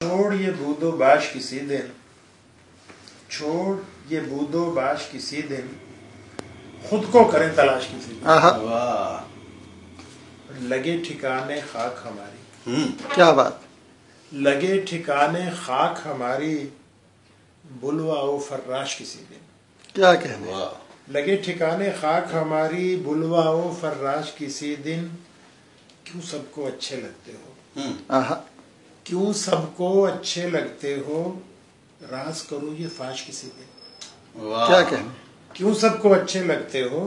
چھوڑ یہ بود و باش کسی دن، چھوڑ یہ بود و باش کسی دن، خود کو کریں تلاش کسی دن، لگے ٹھکانے خاک ہماری، کیا بات، لگے ٹھکانے خاک ہماری، بلوا و فراش کسی دن، کیا کہنے، لگے ٹھکانے خاک ہماری، بلوا و فراش کسی دن، کیوں سب کو اچھے لگتے ہو، کیوں سب کو اچھے لگتے ہو، راز کرو یہ فاش کسی دن، کیا کہنے، کیوں سب کو اچھے لگتے ہو،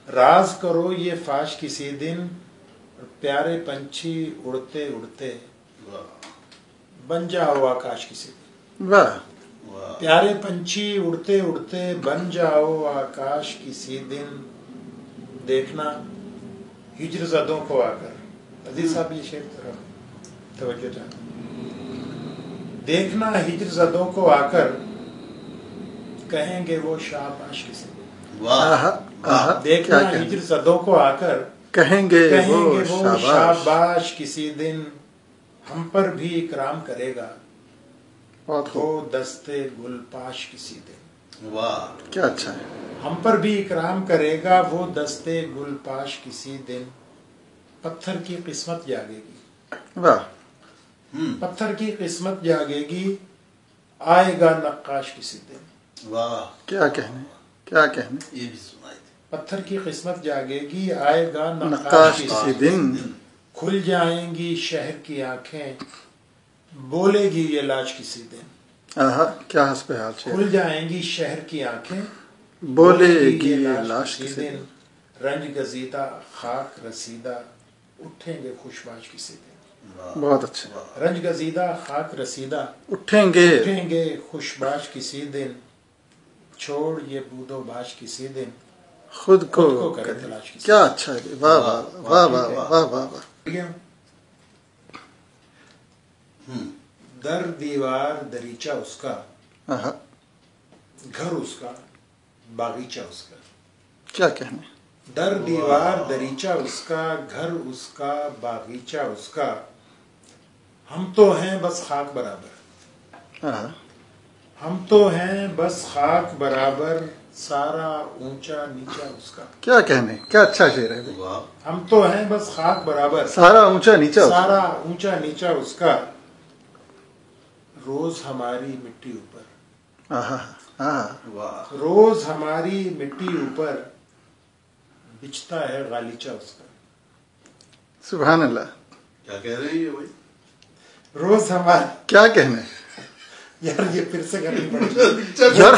راز کرو یہ فاش کسی دن، پیارے پنچھی اڑتے اڑتے بن جاؤ آکاش کسی دن، واہ، پیارے پنچھی اڑتے اڑتے بن جاؤ آکاش کسی دن، دیکھنا ہجر زدوں کو آ کر، عزیز صاحب یہ شعر طرف توجہ چاہتا ہوں، دیکھنا ہجر زدوں کو آ کر، کہیں گے وہ شاباش کسی دن، دیکھنا ہجر زدوں کو آ کر، کہیں گے وہ شاباش کسی دن، ہم پر بھی اکرام کرے گا وہ دستے گل پاش کسی دن، کیا اچھا ہے، ہم پر بھی اکرام کرے گا وہ دستے گل پاش کسی دن، پتھر کی قسمت جاگے گی، واہ، پتھر کی قسمت جاگے گی، آئے گا نقاش کسی دن، کیا کہنے، کیا کہنے، یہ بھی سنائی تھی، پتھر کی قسمت جاگے گی، آئے گا نقاش کسی دن، کھل جائیں گی شہر کی آنکھیں، بولے گی یہ لاش کسی دن، کیا حسب حال ہے، کھل جائیں گی شہر کی آنکھیں، بولے گی یہ لاش کسی دن، رنج گزیدہ خاک رسیدہ، اٹھیں گے خوشباش کسی دن، بہت اچھا، رنج گزیدہ خاک رسیدہ، اٹھیں گے خوشباش کسی دن، چھوڑ یہ بود و باش کسی دن، خود کو کرے تلاش کسی کیا اچھا ہے، واہ واہ واہ واہ واہ واہ واہ، دن، در دیوار دریچہ اس کا، گھر اس کا باغیچہ اس کا، کیا کہنے، در دیوار دریچہ اس کا، گھر اس کا باغیچہ اس کا، ہم تو ہیں بس خاک برابر، ہم تو ہیں بس خاک برابر، سارا اونچا نیچا اس کا، کیا کہنے، کیا اچھا شعر ہے، ہم تو ہیں بس خاک برابر، سارا اونچا نیچا، سارا اونچا نیچا اس کا، روز ہماری مٹی اوپر، روز ہماری مٹی اوپر، بچھتا ہے غالیچہ اس کا، سبحان اللہ، کیا کہہ رہے ہیں یہ بھائی، روز ہمارا کیا کہنے، یار یہ پھر سے کرنی پڑے گی یار